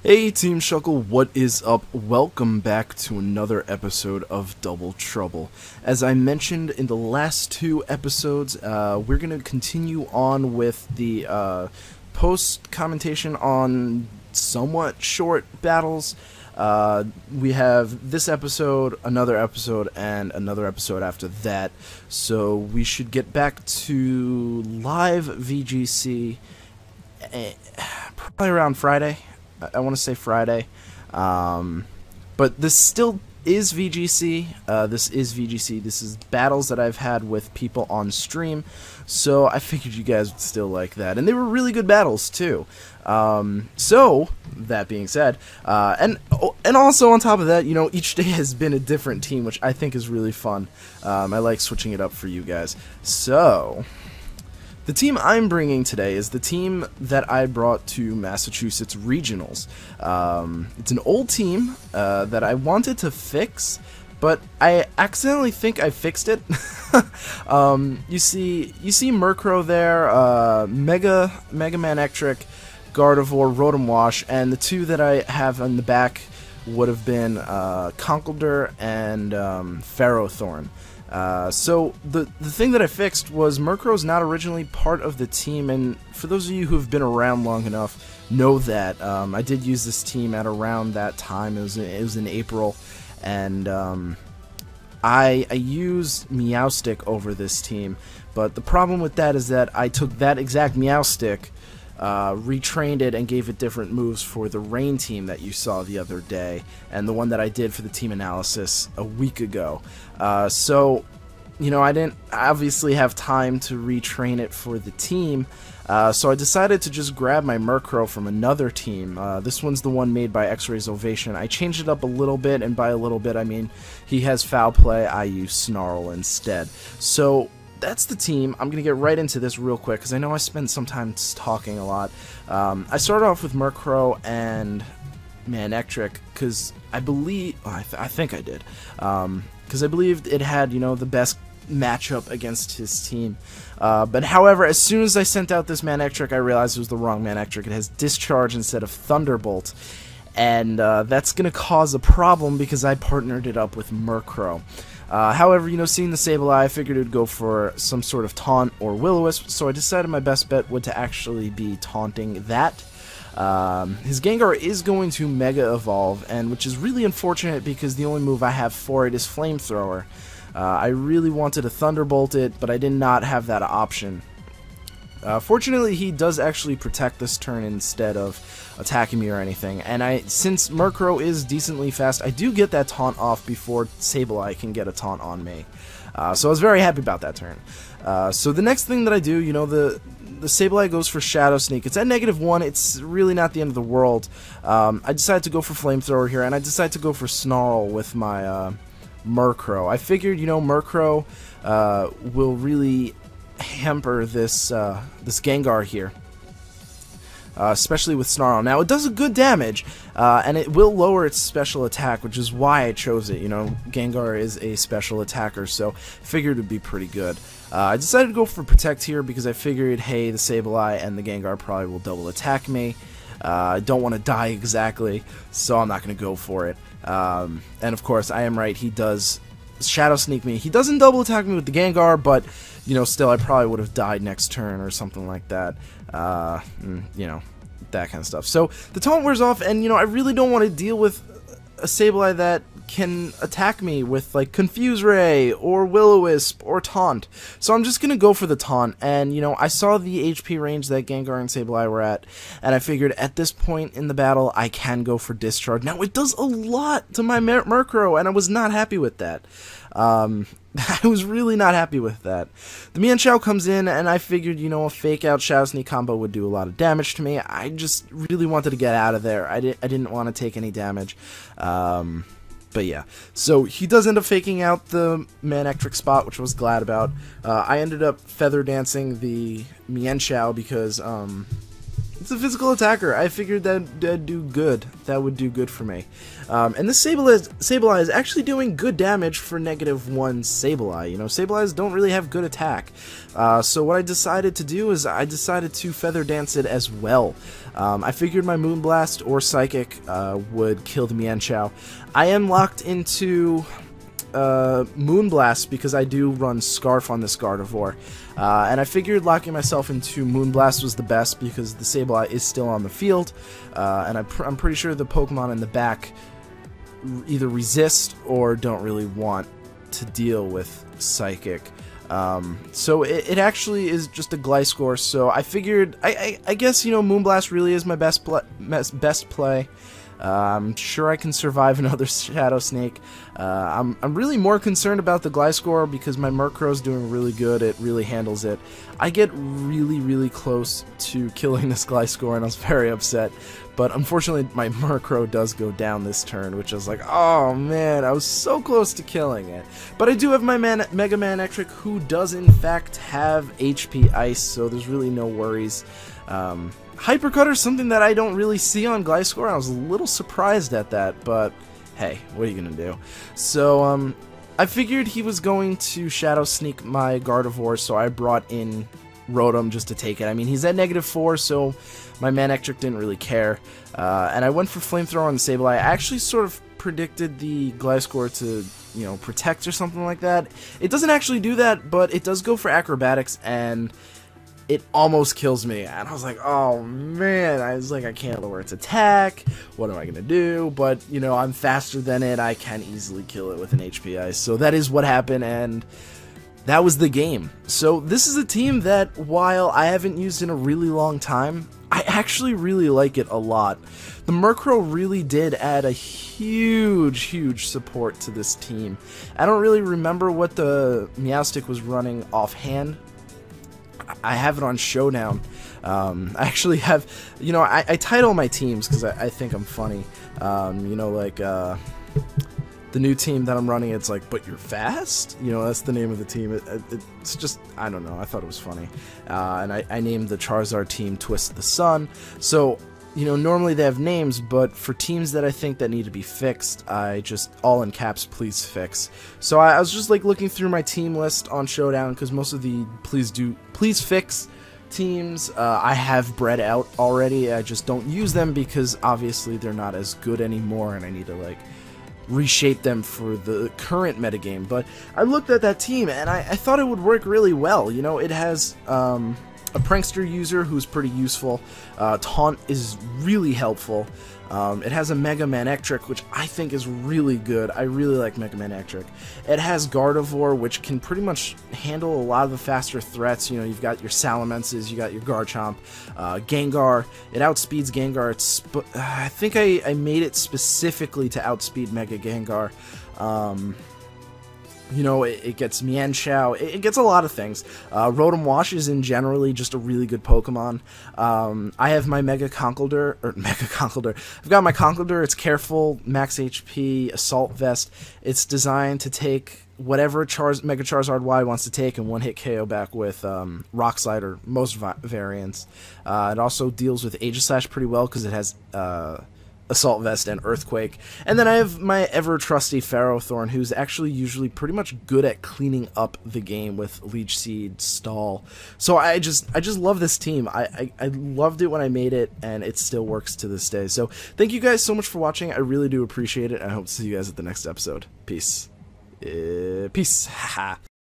Hey Team Shuckle, what is up? Welcome back to another episode of Double Trouble. As I mentioned in the last two episodes, we're going to continue on with the post-commentation on somewhat short battles. We have this episode, another episode, and another episode after that. So we should get back to live VGC probably around Friday. I want to say Friday, but this still is VGC. This is VGC. This is battles that I've had with people on stream, so I figured you guys would still like that, and they were really good battles too. So that being said, and also on top of that, you know, each day has been a different team, which I think is really fun. I like switching it up for you guys. So the team I'm bringing today is the team that I brought to Massachusetts Regionals. It's an old team that I wanted to fix, but I accidentally think I fixed it. You see Murkrow there, Mega Man Ectric, Gardevoir, Rotom Wash, and the two that I have on the back would have been Conkeldurr and Ferrothorn. So the thing that I fixed was Murkrow's not originally part of the team, and for those of you who have been around long enough know that I did use this team at around that time. It was in April, and I used Meowstic over this team, but the problem with that is that I took that exact Meowstic, retrained it, and gave it different moves for the Rain team that you saw the other day, and the one that I did for the team analysis a week ago. So, you know, I didn't obviously have time to retrain it for the team, so I decided to just grab my Murkrow from another team. This one's the one made by X-Ray's Ovation. I changed it up a little bit, and by a little bit I mean he has Foul Play, I use Snarl instead. So that's the team. I'm going to get right into this real quick, because I know I spend some time talking a lot. I started off with Murkrow and Manectric, because I believe, I think I did, because I believed it had, you know, the best matchup against his team. But however, as soon as I sent out this Manectric, I realized it was the wrong Manectric. It has Discharge instead of Thunderbolt, and that's going to cause a problem because I partnered it up with Murkrow. However, you know, seeing the Sableye, I figured it would go for some sort of taunt or Will-O-Wisp, so I decided my best bet would to actually be taunting that. His Gengar is going to Mega Evolve, and which is really unfortunate because the only move I have for it is Flamethrower. I really wanted to Thunderbolt it, but I did not have that option. Fortunately, he does actually protect this turn instead of attacking me or anything, and since Murkrow is decently fast, I do get that taunt off before Sableye can get a taunt on me. So I was very happy about that turn. So the next thing that I do, you know, the Sableye goes for Shadow Sneak. It's at -1. It's really not the end of the world. I decided to go for Flamethrower here, and I decided to go for Snarl with my Murkrow. I figured, you know, Murkrow will really hamper this this Gengar here, especially with Snarl. Now it does a good damage, and it will lower its special attack, which is why I chose it. You know, Gengar is a special attacker, so figured it would be pretty good. I decided to go for Protect here because I figured, hey, the Sableye and the Gengar probably will double attack me. I don't want to die exactly, so I'm not going to go for it. And of course, I am right, he does Shadow Sneak me. He doesn't double attack me with the Gengar, but, you know, still, I probably would have died next turn or something like that. You know, that kind of stuff. So the taunt wears off, and, you know, I really don't want to deal with a Sableye that can attack me with, like, Confuse Ray or Will-O-Wisp or Taunt. So I'm just gonna go for the Taunt, and, you know, I saw the HP range that Gengar and Sableye were at, and I figured at this point in the battle, I can go for Discharge. Now, it does a lot to my Murkrow, and I was not happy with that. I was really not happy with that. The Mienshao comes in, and I figured, you know, a fake-out Shadow Sneak combo would do a lot of damage to me. I just really wanted to get out of there. I didn't want to take any damage. But yeah, so he does end up faking out the Manectric spot, which I was glad about. I ended up Feather Dancing the Mienshao because It's a physical attacker. I figured that'd do good. That would do good for me. And this Sableye is actually doing good damage for -1 Sableye. You know, Sableyes don't really have good attack. So what I decided to do is I decided to Feather Dance it as well. I figured my Moonblast or Psychic would kill the Mienshao. I am locked into Moonblast because I do run Scarf on this Gardevoir, and I figured locking myself into Moonblast was the best because the Sableye is still on the field, and I'm pretty sure the Pokemon in the back either resist or don't really want to deal with Psychic. So it actually is just a Gliscor, so I figured, I guess, you know, Moonblast really is my best play. I'm sure I can survive another Shadow Snake. I'm really more concerned about the Gliscor because my Murkrow's doing really good. It really handles it. I get really close to killing this Gliscor, and I was very upset. But unfortunately, my Murkrow does go down this turn, which I was like, oh man, I was so close to killing it. But I do have my Mega Man Electric, who does in fact have HP Ice, so there's really no worries. Hypercutter is something that I don't really see on Gliscor. I was a little surprised at that, but hey, what are you gonna do? So, I figured he was going to Shadow Sneak my Gardevoir, so I brought in Rotom just to take it. I mean, he's at -4, so my Manectric didn't really care. And I went for Flamethrower on the Sableye. I actually sort of predicted the Gliscor to, you know, protect or something like that. It doesn't actually do that, but it does go for Acrobatics, and it almost kills me, and I was like, oh man, I was like, I can't lower its attack, what am I gonna do? But, you know, I'm faster than it, I can easily kill it with an HP Ice, so that is what happened, and that was the game. So this is a team that, while I haven't used in a really long time, I actually really like it a lot. The Murkrow really did add a huge support to this team. I don't really remember what the Meowstic was running offhand. I have it on Showdown. I actually have, you know, I title my teams because I think I'm funny. You know, like, the new team that I'm running, it's like, but you're fast? You know, that's the name of the team. It's just, I don't know, I thought it was funny. And I named the Charizard team Twist the Sun. So, you know, normally they have names, but for teams that I think that need to be fixed, I just, all in caps, please fix. So I was just like looking through my team list on Showdown, because most of the please fix teams I have bred out already. I just don't use them because obviously they're not as good anymore, and I need to like reshape them for the current metagame. But I looked at that team and I thought it would work really well. You know, it has a Prankster user who's pretty useful. Taunt is really helpful. It has a Mega Manectric, which I think is really good. I really like Mega Manectric. It has Gardevoir, which can pretty much handle a lot of the faster threats. You know, you've got your Salamences, you got your Garchomp, Gengar. It outspeeds Gengar. I think I made it specifically to outspeed Mega Gengar. You know, it gets Mienshao, it gets a lot of things. Rotom Wash is in generally just a really good Pokemon. I have my Mega Conkeldurr, I've got my Conkeldurr, it's Careful, Max HP, Assault Vest. It's designed to take whatever Mega Charizard Y wants to take and one-hit KO back with Rock Slide or most variants. It also deals with Aegislash pretty well because it has Assault Vest and Earthquake. And then I have my ever-trusty Ferrothorn, who's actually usually pretty much good at cleaning up the game with Leech Seed, Stall. So I just love this team. I loved it when I made it, and it still works to this day. So thank you guys so much for watching. I really do appreciate it, and I hope to see you guys at the next episode. Peace. Peace.